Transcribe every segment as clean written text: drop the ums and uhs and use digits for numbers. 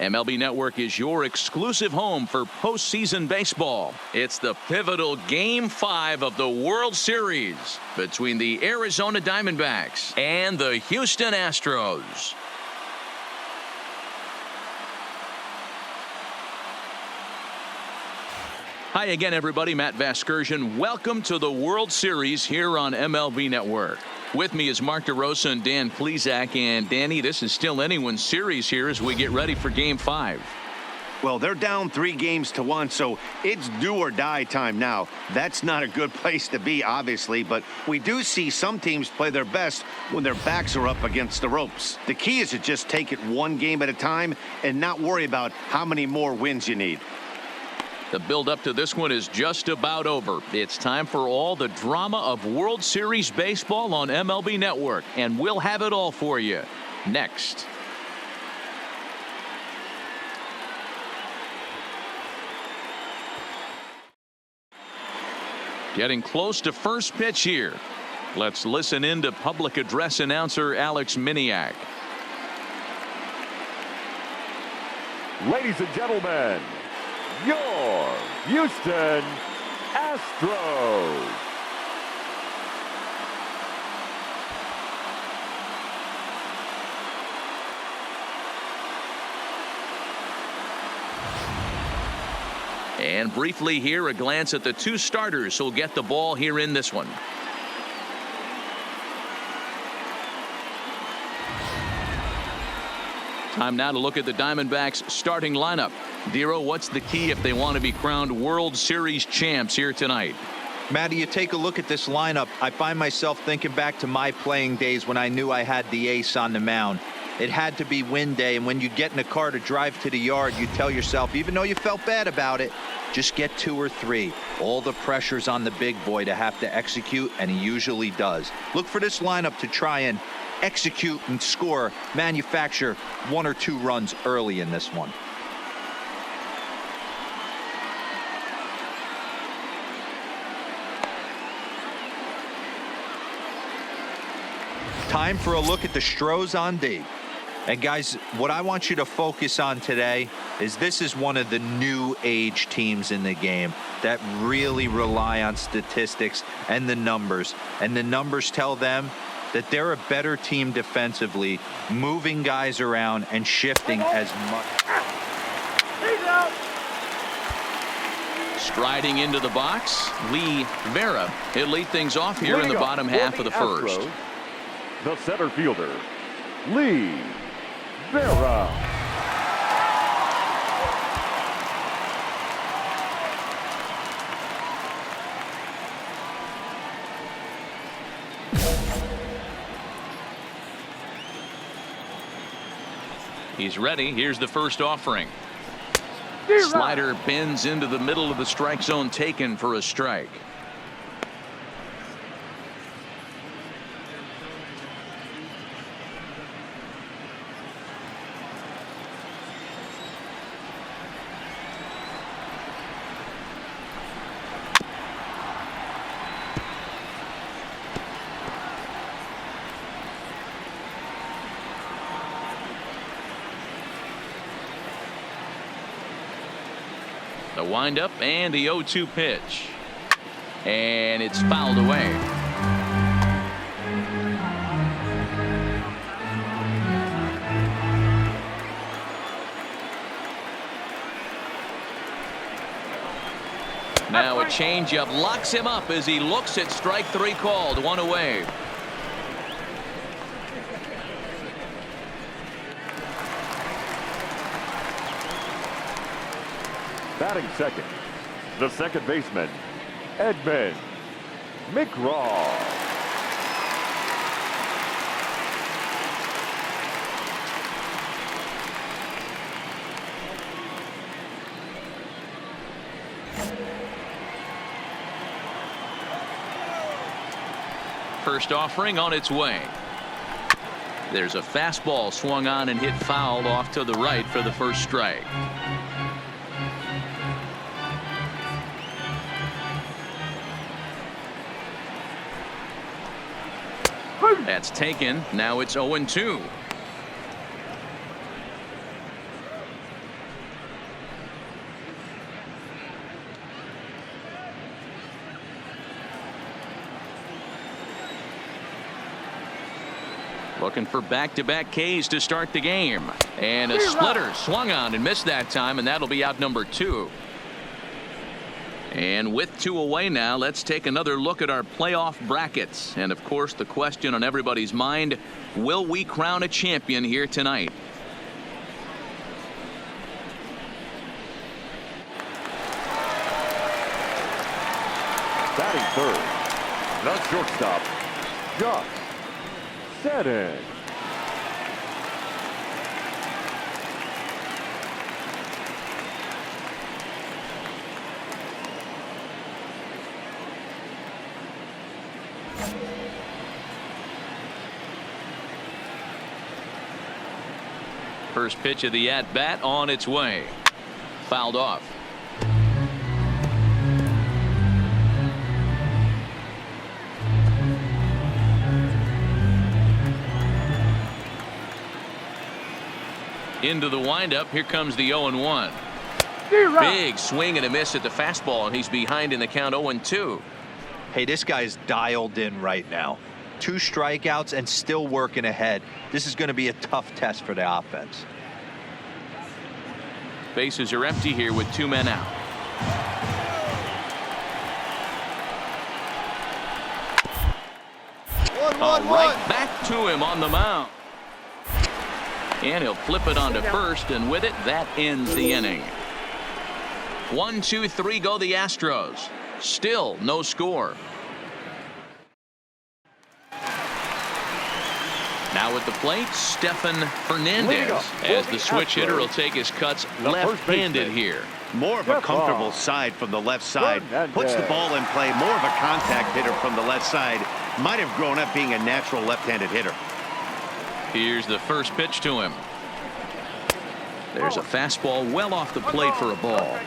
MLB Network is your exclusive home for postseason baseball. It's the pivotal Game 5 of the World Series between the Arizona Diamondbacks and the Houston Astros. Hi again, everybody. Matt Vasgersian. Welcome to the World Series here on MLB Network. With me is Mark DeRosa and Dan Plesac. And Danny, this is still anyone's series here as we get ready for Game 5. Well, they're down 3-1, so it's do or die time now. That's not a good place to be, obviously, but we do see some teams play their best when their backs are up against the ropes. The key is to just take it one game at a time and not worry about how many more wins you need. The build-up to this one is just about over. It's time for all the drama of World Series baseball on MLB Network, and we'll have it all for you next. Getting close to first pitch here. Let's listen in to public address announcer Alex Miniak. Ladies and gentlemen, your Houston Astros. And briefly here, a glance at the two starters who'll get the ball here in this one. Time now to look at the Diamondbacks starting lineup. Dero, what's the key if they want to be crowned World Series champs here tonight? Matty, you take a look at this lineup. I find myself thinking back to my playing days when I knew I had the ace on the mound. It had to be win day, and when you get in a car to drive to the yard, you tell yourself, even though you felt bad about it, just get 2 or 3. All the pressure's on the big boy to have to execute, and he usually does. Look for this lineup to try and execute and score, manufacture 1 or 2 runs early in this one. Time for a look at the Stros on D. And guys, what I want you to focus on today is this is one of the new age teams in the game that really rely on statistics and the numbers. And the numbers tell them that they're a better team defensively, moving guys around and shifting as much. Striding into the box, Lee Vera. He'll lead things off here in the bottom half of the first. Astros, the center fielder, Lee Vera. He's ready. Here's the first offering. Slider bends into the middle of the strike zone, taken for a strike. The windup and the 0-2 pitch. And it's fouled away. Now a changeup locks him up as he looks at strike 3 called. 1 away. Batting second, the second baseman, Edmund McGraw. First offering on its way. There's a fastball swung on and hit foul off to the right for the first strike. That's taken. Now it's 0-2. Looking for back-to-back Ks to start the game. And a splitter swung on and missed that time, and that'll be out number 2. And with 2 away now, let's take another look at our playoff brackets. And of course, the question on everybody's mind, will we crown a champion here tonight? Batting third, the shortstop, Josh Seddon. First pitch of the at-bat on its way. Fouled off. Into the windup. Here comes the 0-1. Big swing and a miss at the fastball, and he's behind in the count 0-2. Hey, this guy's dialed in right now. 2 strikeouts and still working ahead. This is going to be a tough test for the offense. Bases are empty here with 2 men out. Right back to him on the mound. And he'll flip it onto first, and with it, that ends the inning. 1, 2, 3 go the Astros. Still no score. Now at the plate, Stefan Fernandez, as the switch hitter will take his cuts left-handed here. More of a comfortable side from the left side. Puts the ball in play. More of a contact hitter from the left side. Might have grown up being a natural left-handed hitter. Here's the first pitch to him. There's a fastball well off the plate for a ball.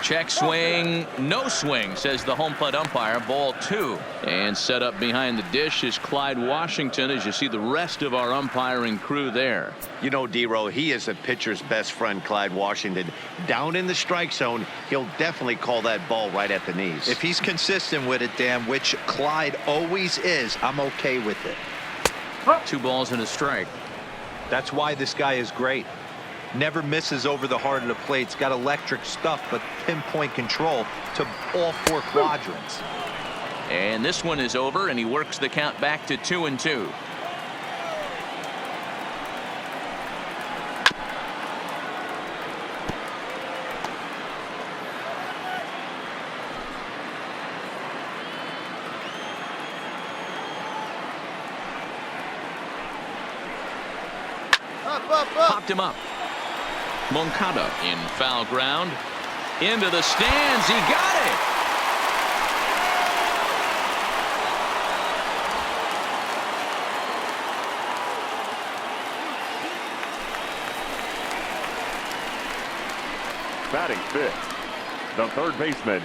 Check swing, no swing, says the home plate umpire. Ball 2. And set up behind the dish is Clyde Washington, as you see the rest of our umpiring crew there. You know, D-Row, he is a pitcher's best friend, Clyde Washington. Down in the strike zone, he'll definitely call that ball right at the knees. If he's consistent with it, Dan, which Clyde always is, I'm okay with it. 2 balls and a strike. That's why this guy is great. Never misses over the heart of the plate. He's got electric stuff, but pinpoint control to all 4 quadrants. And this one is over, and he works the count back to 2-2. Popped him up. Moncada in foul ground. Into the stands. He got it. Batting fifth, the third baseman,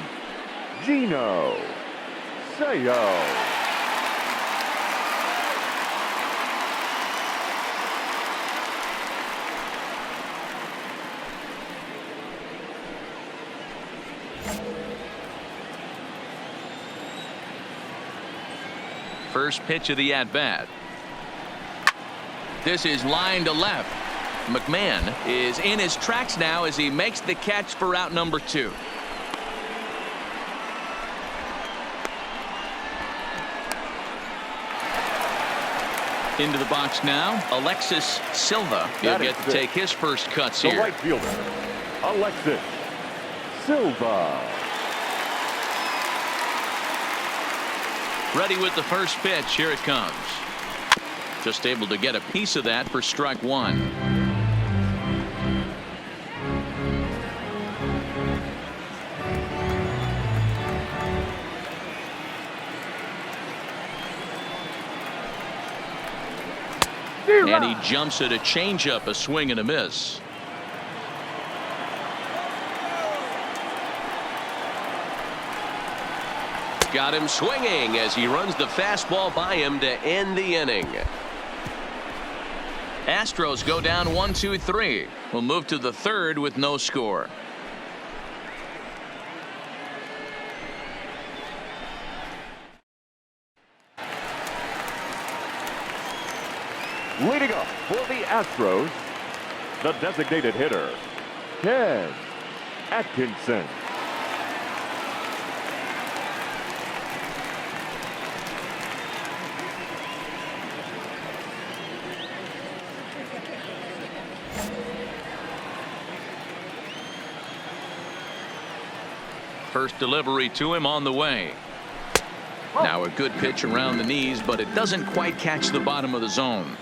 Gino Sayo. First pitch of the at-bat. This is line to left. McMahon is in his tracks now as he makes the catch for out number 2. Into the box now, Alexis Silva. He'll get to take his first cuts here. The right fielder, Alexis Silva. Ready with the first pitch. Here it comes. Just able to get a piece of that for strike 1. And he jumps at a changeup, a swing and a miss. Got him swinging as he runs the fastball by him to end the inning. Astros go down 1-2-3. We'll move to the third with no score. Leading up for the Astros, the designated hitter, Ken Atkinson. First delivery to him on the way. Now a good pitch around the knees, but it doesn't quite catch the bottom of the zone.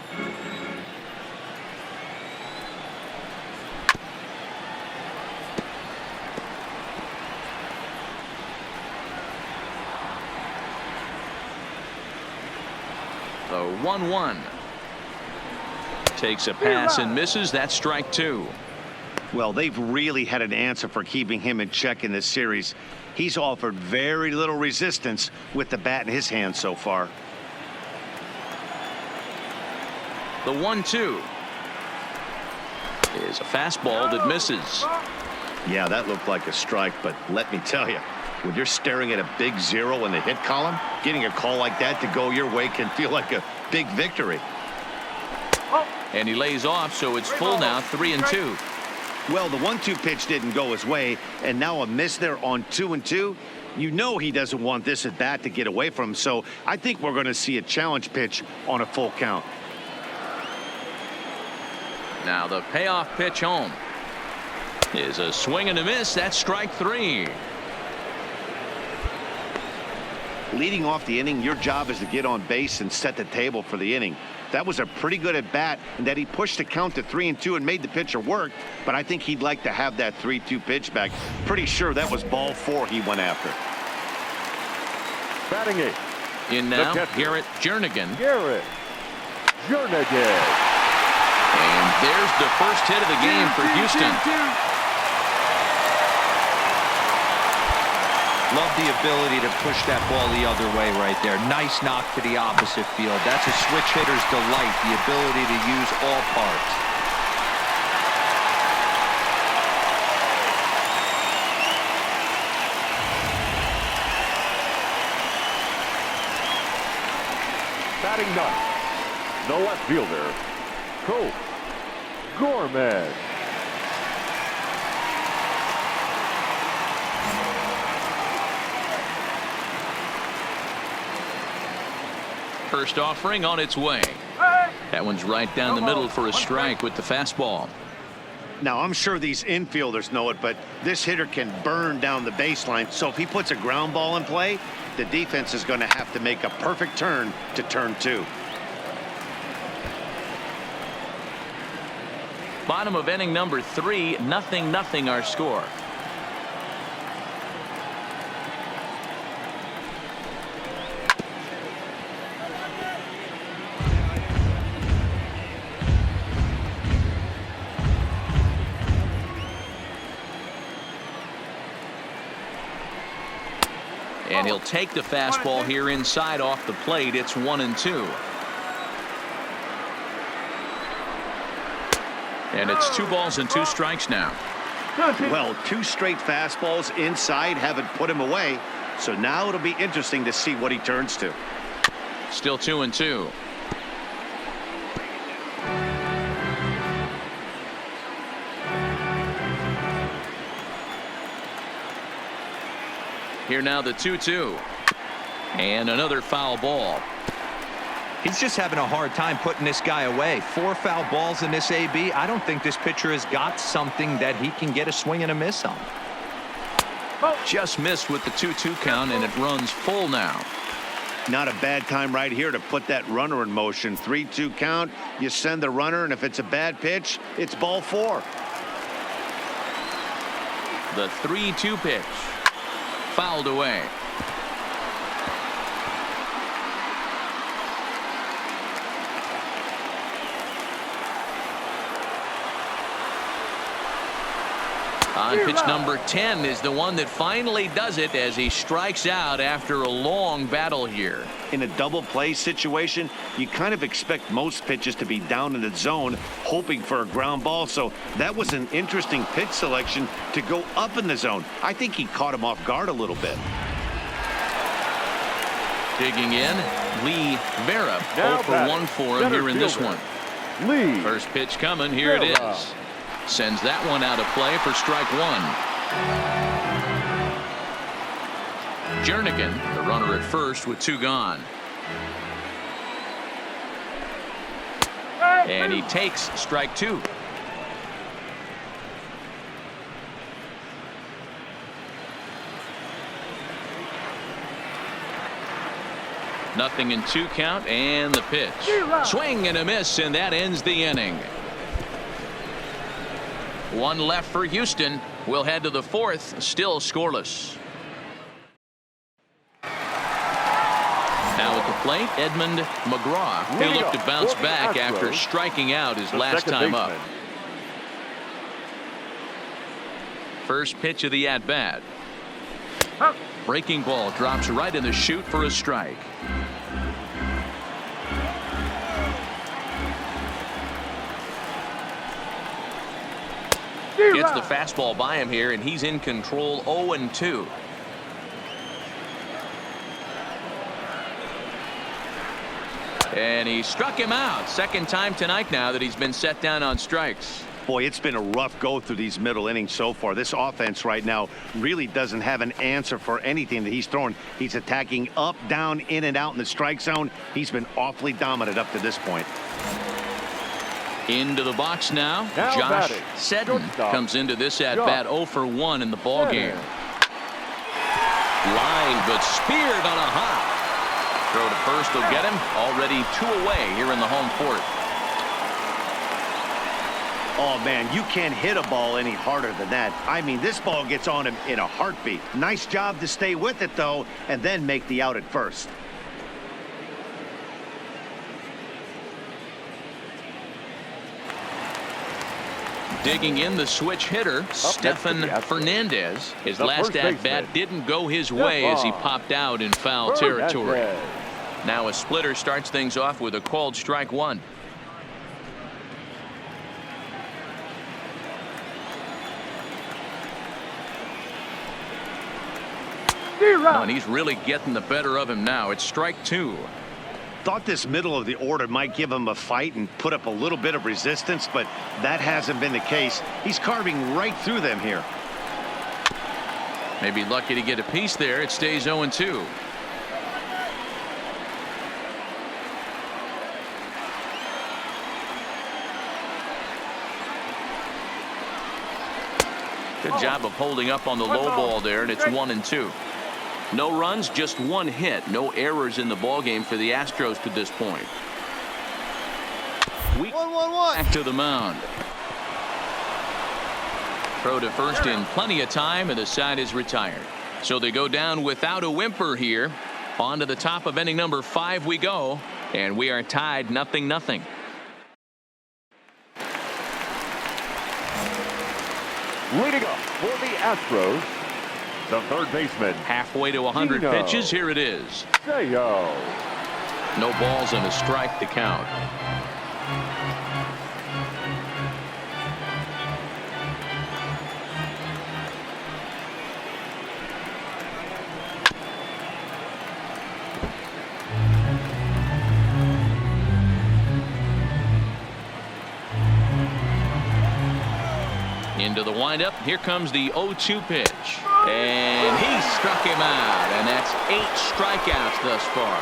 The 1-1. Takes a pass and misses. That's strike two. Well, they've really had an answer for keeping him in check in this series. He's offered very little resistance with the bat in his hand so far. The 1-2 is a fastball that misses. Yeah, that looked like a strike, but let me tell you, when you're staring at a big zero in the hit column, getting a call like that to go your way can feel like a big victory. And he lays off, so it's full now, 3-2. Well, the 1-2 pitch didn't go his way, and now a miss there on 2-2. You know he doesn't want this at bat to get away from him, so I think we're going to see a challenge pitch on a full count. Now the payoff pitch home is a swing and a miss. That's strike three. Leading off the inning, your job is to get on base and set the table for the inning. That was a pretty good at bat, and that he pushed the count to 3-2 and made the pitcher work, but I think he'd like to have that 3-2 pitch back. Pretty sure that was ball 4 he went after. Batting eighth. In now, Garrett Jernigan. Garrett Jernigan. And there's the first hit of the game for Houston. Love the ability to push that ball the other way right there. Nice knock to the opposite field. That's a switch hitter's delight, the ability to use all parts. Batting ninth, the left fielder, Colt Gorman. First offering on its way. That one's right down the middle for a strike with the fastball. Now, I'm sure these infielders know it, but this hitter can burn down the baseline, so if he puts a ground ball in play, the defense is going to have to make a perfect turn to turn 2. Bottom of inning number 3, 0-0 our score. And he'll take the fastball here inside off the plate. It's 1-2. And it's 2 balls and 2 strikes now. Well, 2 straight fastballs inside haven't put him away, so now it'll be interesting to see what he turns to. Still 2-2. Here now the 2-2. And another foul ball. He's just having a hard time putting this guy away. 4 foul balls in this AB. I don't think this pitcher has got something that he can get a swing and a miss on. Just missed with the 2-2 count, and it runs full now. Not a bad time right here to put that runner in motion. 3-2 count. You send the runner, and if it's a bad pitch, it's ball 4. The 3-2 pitch. Fouled away. On pitch number 10 is the one that finally does it as he strikes out after a long battle here. In a double play situation, you kind of expect most pitches to be down in the zone, hoping for a ground ball. So that was an interesting pitch selection to go up in the zone. I think he caught him off guard a little bit. Digging in, Lee Vera. 0 for 1 for him here in this one. Lee. First pitch coming. Here it is. Sends that one out of play for strike one. Jernigan, the runner at first with two gone. And he takes strike two. Nothing in two count, and the pitch. Swing and a miss, and that ends the inning. One left for Houston. We'll head to the fourth, still scoreless. Now at the plate, Edmund McGraw. He'll look to bounce back after striking out his last time up. First pitch of the at-bat. Breaking ball drops right in the chute for a strike. Gets the fastball by him here, and he's in control. 0-2. And he struck him out. Second time tonight now that he's been set down on strikes. Boy, it's been a rough go through these middle innings so far. This offense right now really doesn't have an answer for anything that he's throwing. He's attacking up, down, in and out in the strike zone. He's been awfully dominant up to this point. Into the box now Josh Seddon comes into this at bat 0 for 1 in the ball game. Line but speared on a hop. Throw to first will get him. Already 2 away here in the home fourth. Oh man, you can't hit a ball any harder than that. I mean, this ball gets on him in a heartbeat. Nice job to stay with it though, and then make the out at first. Digging in the switch hitter, Stefan Fernandez. His last at-bat didn't go his way as he popped out in foul territory. Now a splitter starts things off with a called strike one. Oh, and he's really getting the better of him now. It's strike two. Thought this middle of the order might give him a fight and put up a little bit of resistance, but that hasn't been the case. He's carving right through them here. Maybe lucky to get a piece there. It stays 0-2. Good job of holding up on the low ball there, and it's 1-2. No runs, just one hit. No errors in the ballgame for the Astros to this point. Back to the mound. Throw to first in plenty of time, and the side is retired. So they go down without a whimper here. On to the top of inning number 5 we go, and we are tied 0-0. Leading up for the Astros, the third baseman. Halfway to 100 pitches. Here it is. No balls and a strike to count. Into the windup. Here comes the 0-2 pitch. And he struck him out. And that's 8 strikeouts thus far.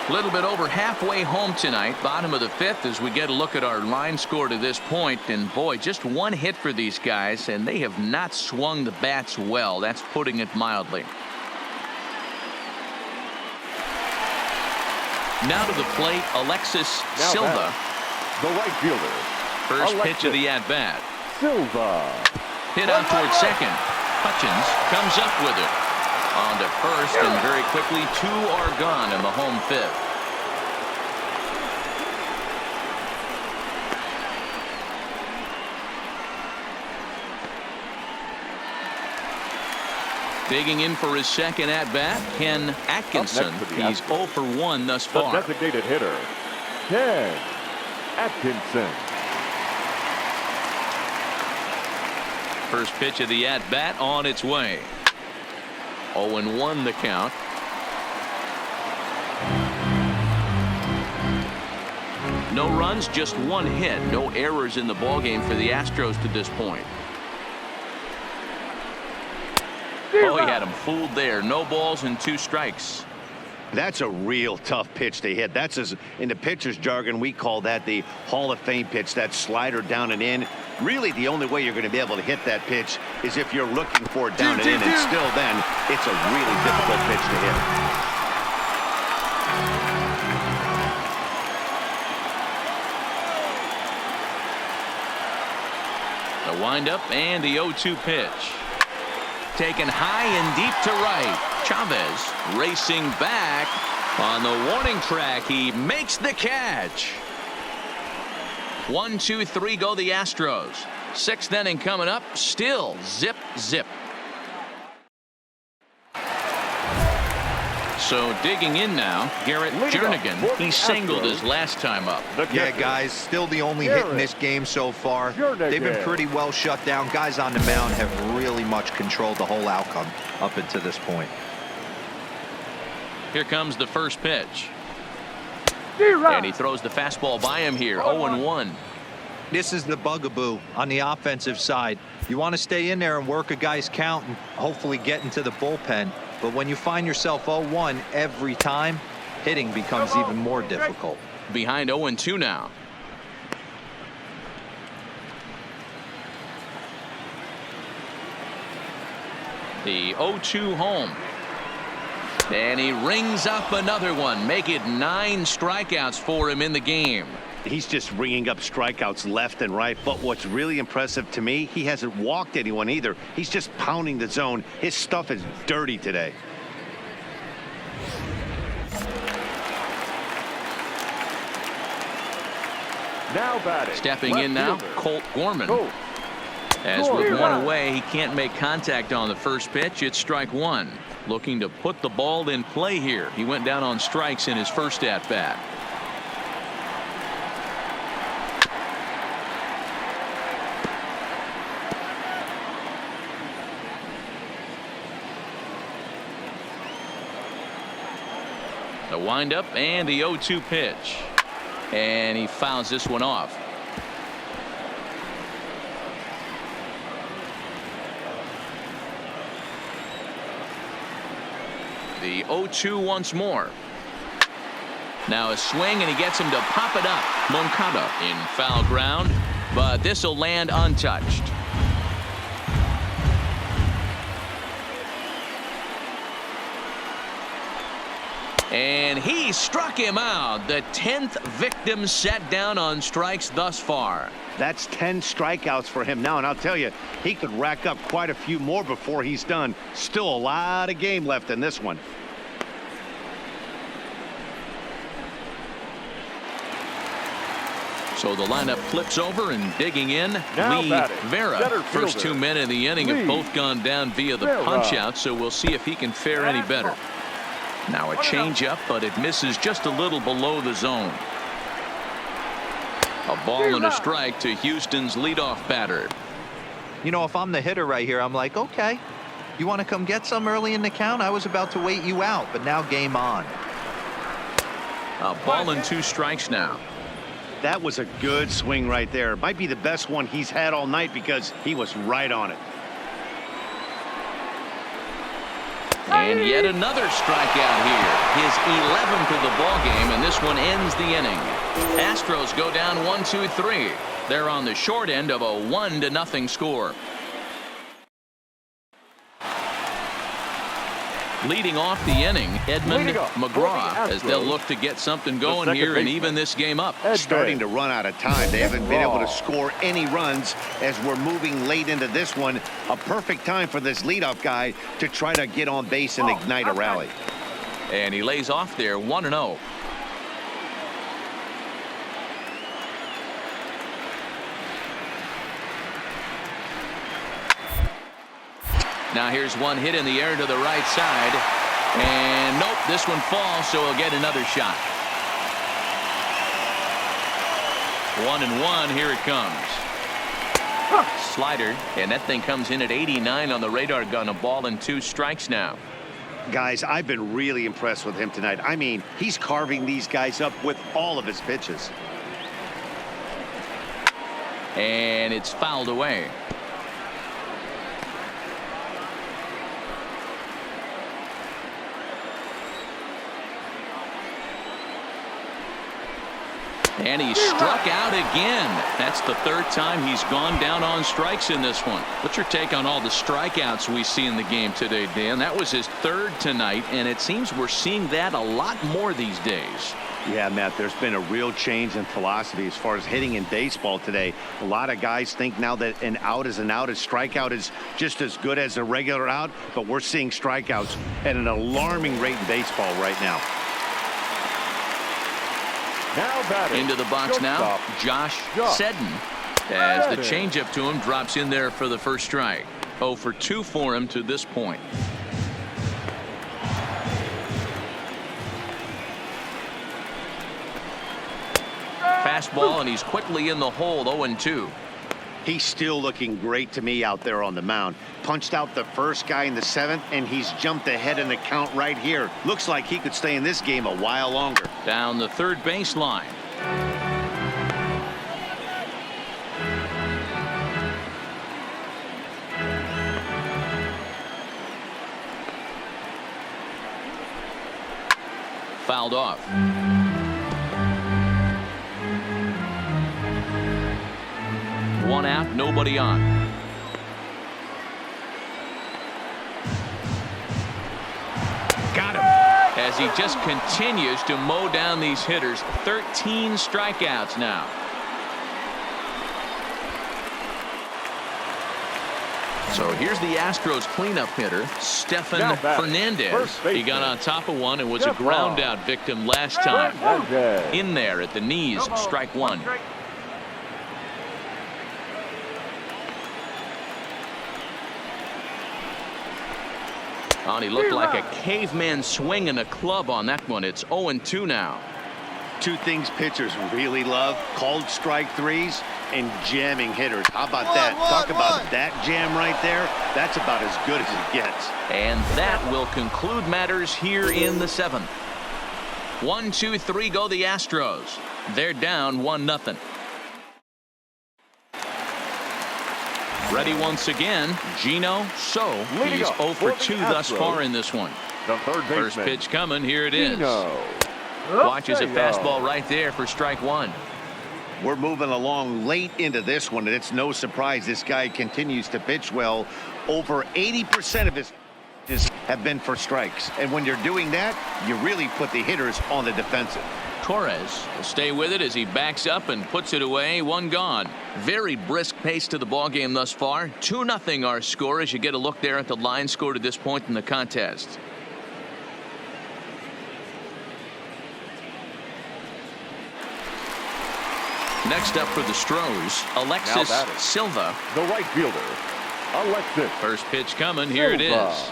A little bit over halfway home tonight. Bottom of the 5th as we get a look at our line score to this point. And boy, just one hit for these guys. And they have not swung the bats well. That's putting it mildly. Now to the plate, Alexis Silva. The right fielder. First pitch of the at-bat. Silva. Hit out towards second. Hutchins comes up with it. On to first, and very quickly 2 are gone in the home 5th. Digging in for his second at-bat, Ken Atkinson. He's 0 for 1 thus far. The designated hitter, Ken Atkinson. First pitch of the at-bat on its way. 0-1 the count. No runs, just one hit. No errors in the ballgame for the Astros to this point. Oh, he had him fooled there. No balls and 2 strikes. That's a real tough pitch to hit. That's, as in the pitcher's jargon, we call that the Hall of Fame pitch, that slider down and in. Really, the only way you're going to be able to hit that pitch is if you're looking for it down and in, and still then, it's a really difficult pitch to hit. The windup and the 0-2 pitch. Taken high and deep to right. Chavez racing back on the warning track. He makes the catch. 1, 2, 3 go the Astros. 6th inning coming up. Still zip, zip. So digging in now, Garrett Jernigan. He singled his last time up. Yeah, guys, still the only hit in this game so far. They've been pretty well shut down. Guys on the mound have really much controlled the whole outcome up until this point. Here comes the first pitch. And he throws the fastball by him here. 0-1. This is the bugaboo on the offensive side. You want to stay in there and work a guy's count and hopefully get into the bullpen. But when you find yourself 0-1 every time, hitting becomes even more difficult. Behind 0-2 now. The 0-2 home. And he rings up another one. Make it 9 strikeouts for him in the game. He's just ringing up strikeouts left and right. But what's really impressive to me, he hasn't walked anyone either. He's just pounding the zone. His stuff is dirty today. Now batting. Stepping in now, Colt Gorman. As with one away, he can't make contact on the first pitch. It's strike 1. Looking to put the ball in play here. He went down on strikes in his first at bat. The windup and the 0-2 pitch. And he fouls this one off. The 0-2 once more. Now a swing, and he gets him to pop it up. Moncada in foul ground, but this will land untouched. And he struck him out. The 10th victim set down on strikes thus far. That's 10 strikeouts for him now, and I'll tell you, he could rack up quite a few more before he's done. Still a lot of game left in this one. So the lineup flips over, and digging in, Now Lee batting, Vera. center First fielder, 2 men in the inning have Lee both gone down via the Vera. punch out, so we'll see if he can fare any better. Now a changeup, but it misses just a little below the zone. A ball and a strike to Houston's leadoff batter. You know, if I'm the hitter right here, I'm like, okay, you want to come get some early in the count? I was about to wait you out, but now game on. A ball and 2 strikes now. That was a good swing right there. Might be the best one he's had all night because he was right on it. And yet another strikeout here. His 11th of the ball game, and this one ends the inning. Astros go down 1-2-3. They're on the short end of a 1-0 score. Leading off the inning, Edmund McGraw, as they'll look to get something going here and even this game up. Starting to run out of time. They haven't been able to score any runs as we're moving late into this one. A perfect time for this leadoff guy to try to get on base and ignite a rally. And he lays off there 1-0. Now here's one hit in the air to the right side. And nope, this one falls, so he'll get another shot. 1-1, here it comes. Slider, and that thing comes in at 89 on the radar gun. A ball and 2 strikes now. Guys, I've been really impressed with him tonight. I mean, he's carving these guys up with all of his pitches. And it's fouled away. And he struck out again. That's the third time he's gone down on strikes in this one. What's your take on all the strikeouts we see in the game today, Dan? That was his third tonight, and it seems we're seeing that a lot more these days. Yeah, Matt, there's been a real change in philosophy as far as hitting in baseball today. A lot of guys think now that an out is an out. A strikeout is just as good as a regular out, but we're seeing strikeouts at an alarming rate in baseball right now. Now batting. Into the box now, Josh Seddon. As the changeup to him drops in there for the first strike. 0 for 2 for him to this point. Fastball, and he's quickly in the hole. 0-2. He's still looking great to me out there on the mound. Punched out the first guy in the 7th, and he's jumped ahead in the count right here. Looks like he could stay in this game a while longer. Down the third baseline. Fouled off. One out, nobody on. Got him. As he just continues to mow down these hitters. 13 strikeouts now. So here's the Astros cleanup hitter, Stefan Fernandez. He got on top of one and was a ground out victim last time. In there at the knees, strike one. Oh, and he looked like a caveman swinging a club on that one. It's 0-2 now. Two things pitchers really love: called strike threes and jamming hitters. How about that? Talk about that jam right there. That's about as good as it gets. And that will conclude matters here in the 7th. 1, 2, 3 go the Astros. They're down 1-0. Ready once again, Gino So. He's 0 for 2 thus far in this one. The third baseman. First pitch coming. Here it is. Gino. Watches a fastball right there for strike one. We're moving along late into this one, and it's no surprise this guy continues to pitch well. Over 80% of his pitches have been for strikes. And when you're doing that, you really put the hitters on the defensive. Torres will stay with it as he backs up and puts it away. One gone. Very brisk pace to the ball game thus far. 2-0 our score as you get a look there at the line score to this point in the contest. Next up for the Astros, Alexis Silva. The right fielder, Alexis. First pitch coming. Here it is.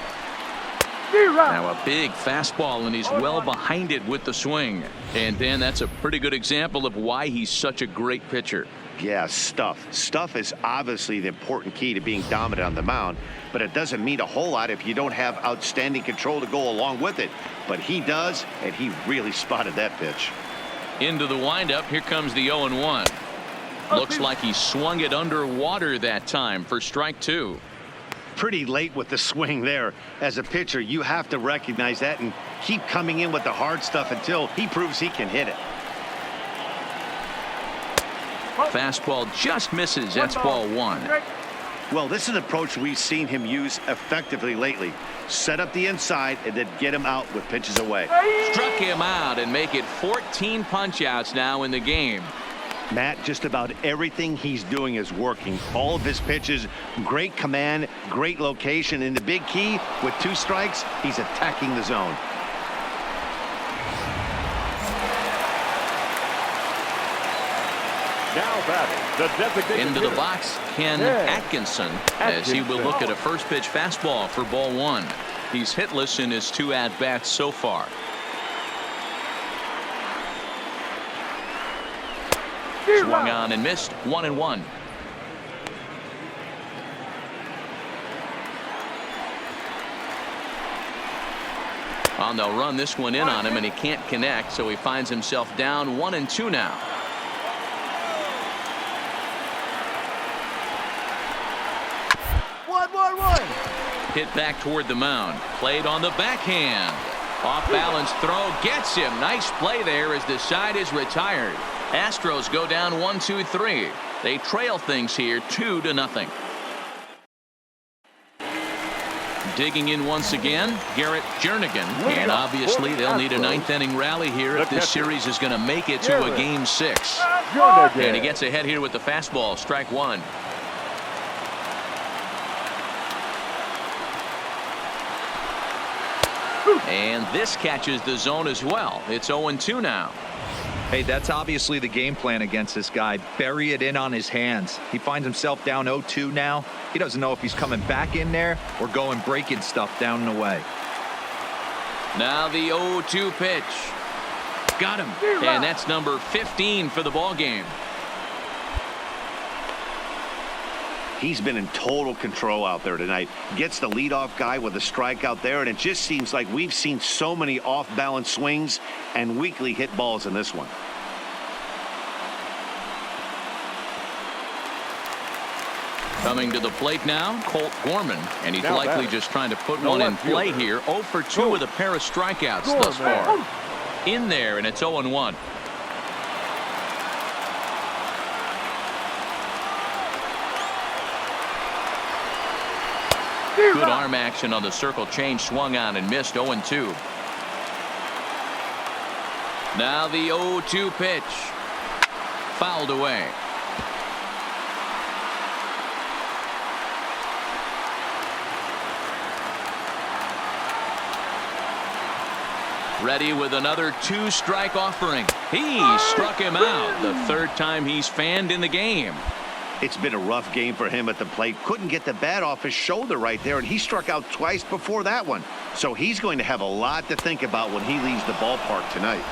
Now a big fastball, and he's well behind it with the swing. And Dan, that's a pretty good example of why he's such a great pitcher. Yeah, stuff. Stuff is obviously the important key to being dominant on the mound, but it doesn't mean a whole lot if you don't have outstanding control to go along with it. But he does, and he really spotted that pitch. Into the windup. Here comes the 0-1. Looks like he swung it underwater that time for strike two. Pretty late with the swing there. As a pitcher, you have to recognize that and keep coming in with the hard stuff until he proves he can hit it. Fastball just misses. That's ball one. Well, this is an approach we've seen him use effectively lately. Set up the inside and then get him out with pitches away. Struck him out and make it 14 punch-outs now in the game. Matt, just about everything he's doing is working. All of his pitches, great command, great location. And the big key, with 2 strikes, he's attacking the zone. Now batting, the designated Into the hitter. box, Ken Atkinson, as he will look at a first pitch fastball for ball one. He's hitless in his 2 at-bats so far. Swung on and missed. 1-1. On they'll run this one in on him, and he can't connect, so he finds himself down 1-2 now. Hit back toward the mound. Played on the backhand. Off balance throw gets him. Nice play there as the side is retired. Astros go down 1-2-3. They trail things here 2-0. Digging in once again, Garrett Jernigan. And obviously they'll need a ninth inning rally here if this series is going to make it to a game 6. And he gets ahead here with the fastball. Strike one. And this catches the zone as well. It's 0-2 now. Hey, that's obviously the game plan against this guy. Bury it in on his hands. He finds himself down 0-2 now. He doesn't know if he's coming back in there or going breaking stuff down and away. Now the 0-2 pitch. Got him. And that's number 15 for the ball game. He's been in total control out there tonight. Gets the leadoff guy with a strikeout there, and it just seems like we've seen so many off-balance swings and weakly hit balls in this one. Coming to the plate now, Colt Gorman, and he's likely just trying to put one in play here. 0 for 2 with a pair of strikeouts thus far. In there, and it's 0-1. Good arm action on the circle change, swung on and missed. 0-2. Now the 0-2 pitch. Fouled away. Ready with another 2-strike offering. He struck him out. The third time he's fanned in the game. It's been a rough game for him at the plate. Couldn't get the bat off his shoulder right there, and he struck out twice before that one. So he's going to have a lot to think about when he leaves the ballpark tonight.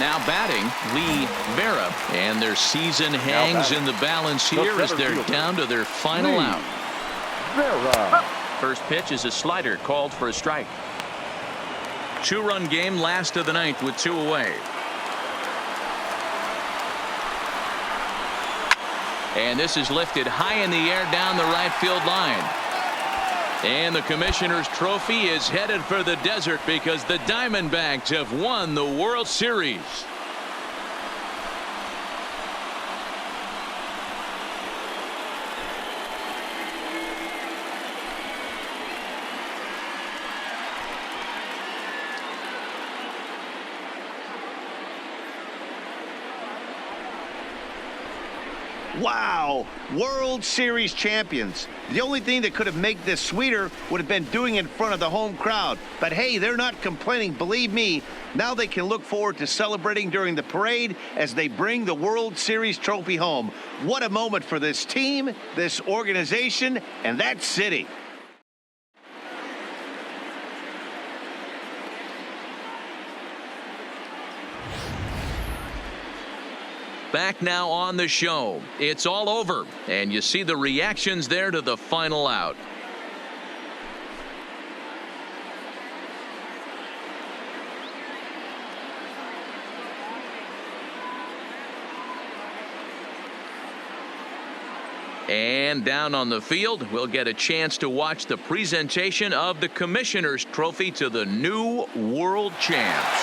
Now batting, Lee Vera. And their season hangs in the balance here as they're down to their final out. Vera. First pitch is a slider called for a strike. 2-run game, last of the ninth with 2 away. And this is lifted high in the air down the right field line. And the Commissioner's Trophy is headed for the desert because the Diamondbacks have won the World Series. Wow, World Series champions. The only thing that could have made this sweeter would have been doing it in front of the home crowd. But hey, they're not complaining, believe me. Now they can look forward to celebrating during the parade as they bring the World Series trophy home. What a moment for this team, this organization, and that city. Back now on the show. It's all over, and you see the reactions there to the final out. And down on the field, we'll get a chance to watch the presentation of the Commissioner's Trophy to the new world champs.